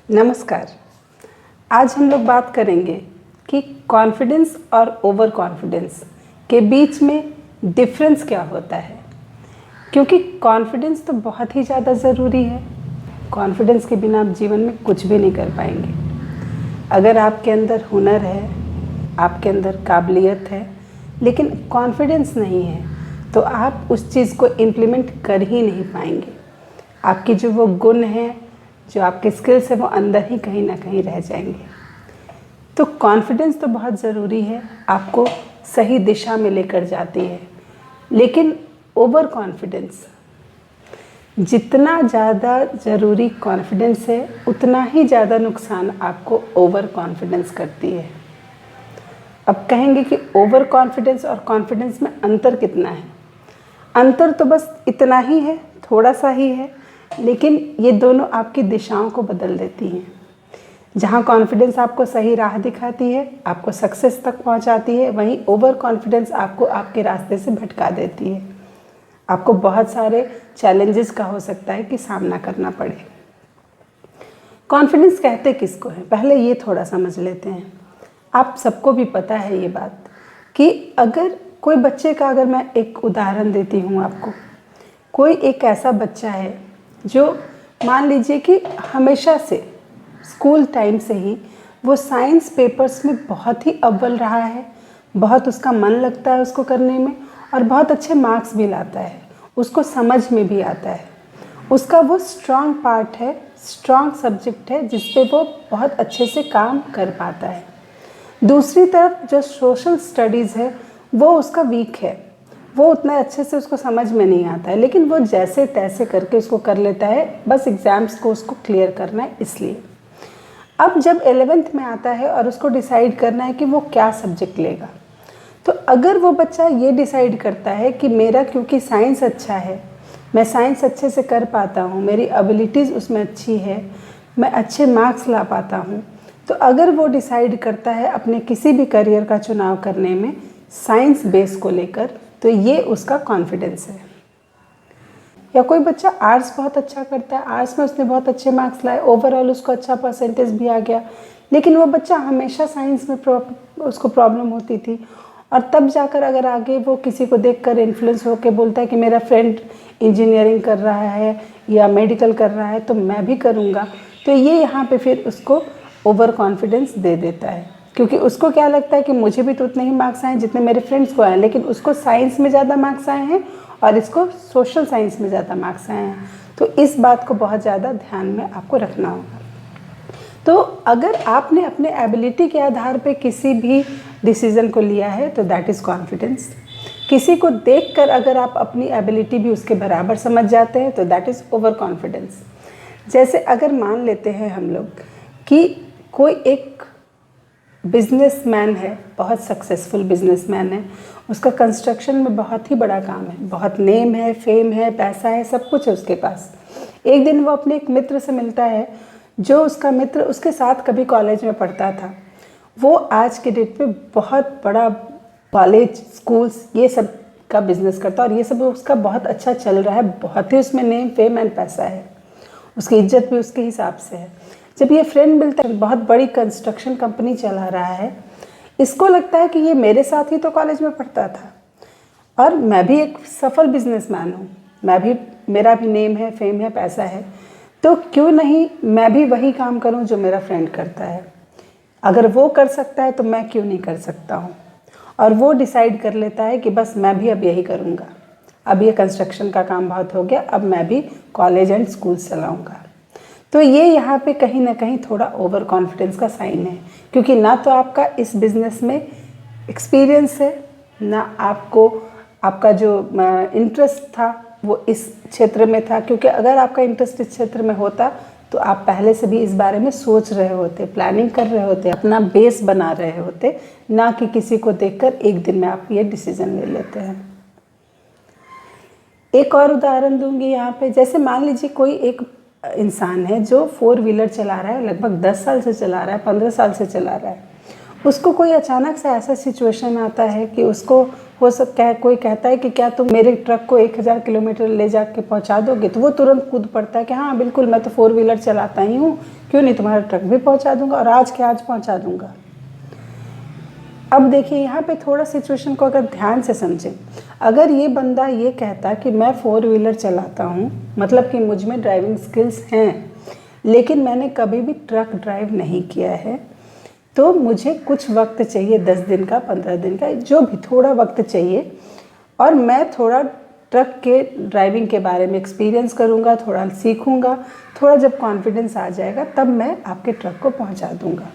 नमस्कार। आज हम लोग बात करेंगे कि कॉन्फिडेंस और ओवर कॉन्फिडेंस के बीच में डिफरेंस क्या होता है, क्योंकि कॉन्फिडेंस तो बहुत ही ज़्यादा ज़रूरी है। कॉन्फिडेंस के बिना आप जीवन में कुछ भी नहीं कर पाएंगे। अगर आपके अंदर हुनर है, आपके अंदर काबिलियत है, लेकिन कॉन्फिडेंस नहीं है तो आप उस चीज़ को इम्प्लीमेंट कर ही नहीं पाएंगे। आपकी जो वो गुण हैं, जो आपके स्किल्स हैं, वो अंदर ही कहीं ना कहीं रह जाएंगे। तो कॉन्फिडेंस तो बहुत ज़रूरी है, आपको सही दिशा में लेकर जाती है, लेकिन ओवर कॉन्फिडेंस, जितना ज़्यादा ज़रूरी कॉन्फिडेंस है उतना ही ज़्यादा नुकसान आपको ओवर कॉन्फिडेंस करती है। अब कहेंगे कि ओवर कॉन्फिडेंस और कॉन्फिडेंस में अंतर कितना है? अंतर तो बस इतना ही है, थोड़ा सा ही है, लेकिन ये दोनों आपकी दिशाओं को बदल देती हैं। जहाँ कॉन्फिडेंस आपको सही राह दिखाती है, आपको सक्सेस तक पहुँचाती है, वहीं ओवर कॉन्फिडेंस आपको आपके रास्ते से भटका देती है। आपको बहुत सारे चैलेंजेस का हो सकता है कि सामना करना पड़े। कॉन्फिडेंस कहते किसको है, पहले ये थोड़ा समझ लेते हैं। आप सबको भी पता है ये बात कि अगर कोई बच्चे का, अगर मैं एक उदाहरण देती हूँ आपको, कोई एक ऐसा बच्चा है जो मान लीजिए कि हमेशा से स्कूल टाइम से ही वो साइंस पेपर्स में बहुत ही अव्वल रहा है, बहुत उसका मन लगता है उसको करने में और बहुत अच्छे मार्क्स भी लाता है, उसको समझ में भी आता है, उसका वो स्ट्रॉन्ग पार्ट है, स्ट्रॉन्ग सब्जेक्ट है जिस पे वो बहुत अच्छे से काम कर पाता है। दूसरी तरफ जो सोशल स्टडीज़ है वो उसका वीक है, वो उतना अच्छे से उसको समझ में नहीं आता है, लेकिन वो जैसे तैसे करके उसको कर लेता है, बस एग्ज़ाम्स को उसको क्लियर करना है इसलिए। अब जब 11th में आता है और उसको डिसाइड करना है कि वो क्या सब्जेक्ट लेगा, तो अगर वो बच्चा ये डिसाइड करता है कि मेरा क्योंकि साइंस अच्छा है, मैं साइंस अच्छे से कर पाता हूँ, मेरी एबिलिटीज़ उसमें अच्छी है, मैं अच्छे मार्क्स ला पाता हूँ, तो अगर वो डिसाइड करता है अपने किसी भी करियर का चुनाव करने में साइंस बेस को लेकर, तो ये उसका कॉन्फिडेंस है। या कोई बच्चा आर्ट्स बहुत अच्छा करता है, आर्ट्स में उसने बहुत अच्छे मार्क्स लाए, ओवरऑल उसको अच्छा परसेंटेज भी आ गया, लेकिन वो बच्चा हमेशा साइंस में उसको प्रॉब्लम होती थी, और तब जाकर अगर आगे वो किसी को देखकर इन्फ्लुएंस होकर बोलता है कि मेरा फ्रेंड इंजीनियरिंग कर रहा है या मेडिकल कर रहा है तो मैं भी करूँगा, तो ये यहाँ पे फिर उसको ओवर कॉन्फिडेंस दे देता है, क्योंकि उसको क्या लगता है कि मुझे भी तो उतने ही मार्क्स आए जितने मेरे फ्रेंड्स को आए, लेकिन उसको साइंस में ज़्यादा मार्क्स आए हैं और इसको सोशल साइंस में ज़्यादा मार्क्स आए हैं। तो इस बात को बहुत ज़्यादा ध्यान में आपको रखना होगा। तो अगर आपने अपने एबिलिटी के आधार पे किसी भी डिसीज़न को लिया है तो दैट इज़ कॉन्फिडेंस। किसी को देखकर अगर आप अपनी एबिलिटी भी उसके बराबर समझ जाते हैं तो दैट इज़ ओवर कॉन्फिडेंस। जैसे अगर मान लेते हैं हम लोग कि कोई एक बिजनेसमैन है, बहुत सक्सेसफुल बिजनेसमैन है, उसका कंस्ट्रक्शन में बहुत ही बड़ा काम है, बहुत नेम है, फेम है, पैसा है, सब कुछ है उसके पास। एक दिन वो अपने एक मित्र से मिलता है, जो उसका मित्र उसके साथ कभी कॉलेज में पढ़ता था। वो आज के डेट पे बहुत बड़ा कॉलेज, स्कूल्स, ये सब का बिजनेस करता है और ये सब उसका बहुत अच्छा चल रहा है, बहुत ही उसमें नेम, फेम एंड पैसा है, उसकी इज्जत भी उसके हिसाब से है। जब ये फ्रेंड मिलता है, बहुत बड़ी कंस्ट्रक्शन कंपनी चला रहा है, इसको लगता है कि ये मेरे साथ ही तो कॉलेज में पढ़ता था और मैं भी एक सफल बिजनेसमैन हूँ, मैं भी, मेरा भी नेम है, फेम है, पैसा है, तो क्यों नहीं मैं भी वही काम करूँ जो मेरा फ्रेंड करता है। अगर वो कर सकता है तो मैं क्यों नहीं कर सकता हूँ। और वो डिसाइड कर लेता है कि बस मैं भी अब यही करूँगा, अब ये कंस्ट्रक्शन का काम बहुत हो गया, अब मैं भी कॉलेज एंड स्कूल चलाऊँगा। तो ये यहाँ पे कहीं ना कहीं थोड़ा ओवर कॉन्फिडेंस का साइन है, क्योंकि ना तो आपका इस बिज़नेस में एक्सपीरियंस है, ना आपको आपका जो इंटरेस्ट था वो इस क्षेत्र में था, क्योंकि अगर आपका इंटरेस्ट इस क्षेत्र में होता तो आप पहले से भी इस बारे में सोच रहे होते, प्लानिंग कर रहे होते, अपना बेस बना रहे होते, ना कि किसी को देखकर एक दिन में आप ये डिसीज़न ले लेते हैं। एक और उदाहरण दूंगी यहाँ पे। जैसे मान लीजिए कोई एक इंसान है जो 4 व्हीलर चला रहा है, लगभग 10 साल से चला रहा है, 15 साल से चला रहा है, उसको कोई अचानक से ऐसा सिचुएशन आता है कि उसको हो सकता है, कोई कहता है कि क्या तुम मेरे ट्रक को 1000 किलोमीटर ले जाके पहुंचा दोगे, तो वो तुरंत कूद पड़ता है कि हाँ बिल्कुल, मैं तो 4 व्हीलर चलाता ही हूँ, क्यों नहीं, तुम्हारा ट्रक भी पहुंचा दूंगा, और आज के आज पहुंचा दूंगा। अब देखिए यहाँ पे थोड़ा सिचुएशन को अगर ध्यान से समझें, अगर ये बंदा ये कहता कि मैं 4 व्हीलर चलाता हूँ, मतलब कि मुझ में ड्राइविंग स्किल्स हैं, लेकिन मैंने कभी भी ट्रक ड्राइव नहीं किया है, तो मुझे कुछ वक्त चाहिए, 10 दिन का, 15 दिन का, जो भी थोड़ा वक्त चाहिए, और मैं थोड़ा ट्रक के ड्राइविंग के बारे में एक्सपीरियंस करूँगा, थोड़ा सीखूँगा, थोड़ा जब कॉन्फिडेंस आ जाएगा तब मैं आपके ट्रक को पहुँचा दूँगा,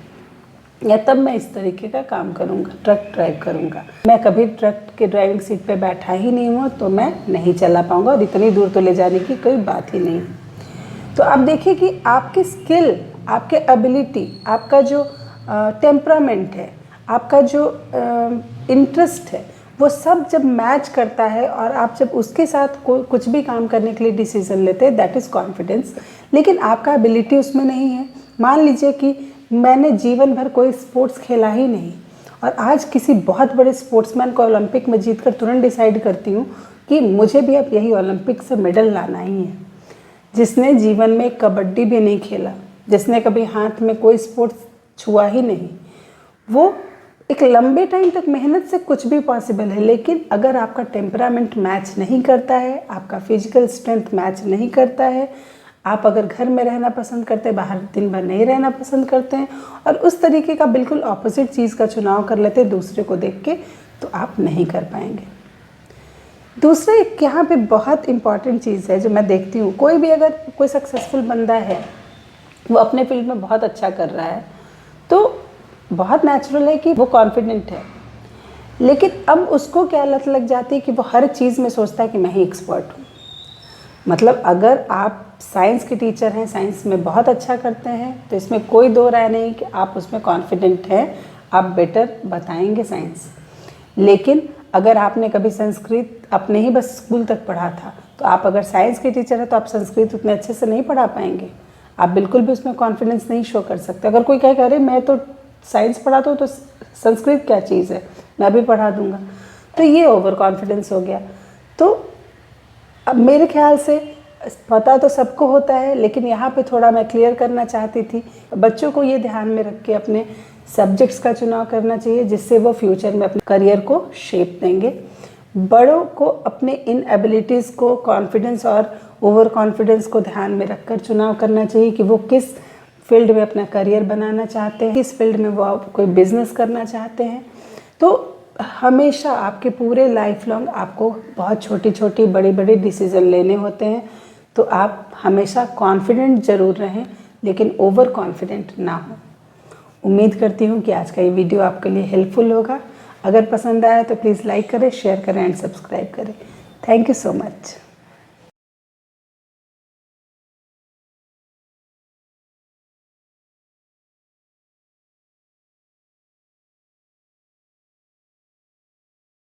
या तब मैं इस तरीके का काम करूँगा, ट्रक ड्राइव करूँगा। मैं कभी ट्रक के ड्राइविंग सीट पे बैठा ही नहीं हूँ, तो मैं नहीं चला पाऊँगा, और इतनी दूर तो ले जाने की कोई बात ही नहीं है। तो अब देखिए कि आपकी स्किल, आपके एबिलिटी, आपका जो टेम्परामेंट है, आपका जो इंटरेस्ट है, वो सब जब मैच करता है और आप जब उसके साथ कुछ भी काम करने के लिए डिसीजन लेते हैं, दैट इज़ कॉन्फिडेंस। लेकिन आपका एबिलिटी उसमें नहीं है। मान लीजिए कि मैंने जीवन भर कोई स्पोर्ट्स खेला ही नहीं, और आज किसी बहुत बड़े स्पोर्ट्समैन को ओलंपिक में जीतकर तुरंत डिसाइड करती हूँ कि मुझे भी अब यही ओलंपिक से मेडल लाना ही है। जिसने जीवन में कबड्डी भी नहीं खेला, जिसने कभी हाथ में कोई स्पोर्ट्स छुआ ही नहीं, वो एक लंबे टाइम तक मेहनत से कुछ भी पॉसिबल है। लेकिन अगर आपका टेम्परामेंट मैच नहीं करता है, आपका फिजिकल स्ट्रेंथ मैच नहीं करता है, आप अगर घर में रहना पसंद करते हैं, बाहर दिन भर नहीं रहना पसंद करते हैं, और उस तरीके का बिल्कुल ऑपोजिट चीज़ का चुनाव कर लेते हैं दूसरे को देख के, तो आप नहीं कर पाएंगे। दूसरा एक यहाँ पे बहुत इम्पॉर्टेंट चीज़ है जो मैं देखती हूँ, कोई भी अगर कोई सक्सेसफुल बंदा है, वो अपने फील्ड में बहुत अच्छा कर रहा है, तो बहुत नेचुरल है कि वो कॉन्फिडेंट है। लेकिन अब उसको क्या लत लग जाती है कि वो हर चीज़ में सोचता है कि मैं ही एक्सपर्ट हूँ। मतलब अगर आप साइंस के टीचर हैं, साइंस में बहुत अच्छा करते हैं, तो इसमें कोई दो राय नहीं कि आप उसमें कॉन्फिडेंट हैं, आप बेटर बताएंगे साइंस। लेकिन अगर आपने कभी संस्कृत अपने ही बस स्कूल तक पढ़ा था, तो आप अगर साइंस के टीचर हैं तो आप संस्कृत उतने अच्छे से नहीं पढ़ा पाएंगे, आप बिल्कुल भी उसमें कॉन्फिडेंस नहीं शो कर सकते। अगर कोई कहे अरे मैं तो साइंस पढ़ाता हूँ तो संस्कृत क्या चीज़ है, मैं भी पढ़ा दूँगा, तो ये ओवर कॉन्फिडेंस हो गया। तो अब मेरे ख्याल से पता तो सबको होता है, लेकिन यहाँ पे थोड़ा मैं क्लियर करना चाहती थी, बच्चों को ये ध्यान में रख के अपने सब्जेक्ट्स का चुनाव करना चाहिए, जिससे वो फ्यूचर में अपने करियर को शेप देंगे। बड़ों को अपने इन एबिलिटीज़ को, कॉन्फिडेंस और ओवर कॉन्फिडेंस को ध्यान में रखकर चुनाव करना चाहिए कि वो किस फील्ड में अपना करियर बनाना चाहते हैं, किस फील्ड में वो कोई बिजनेस करना चाहते हैं। तो हमेशा आपके पूरे लाइफ लॉन्ग आपको बहुत छोटी छोटी बड़ी बड़ी डिसीज़न लेने होते हैं, तो आप हमेशा कॉन्फिडेंट ज़रूर रहें, लेकिन ओवर कॉन्फिडेंट ना हो। उम्मीद करती हूँ कि आज का ये वीडियो आपके लिए हेल्पफुल होगा। अगर पसंद आया तो प्लीज़ लाइक करें, शेयर करें एंड सब्सक्राइब करें। Thank you so much.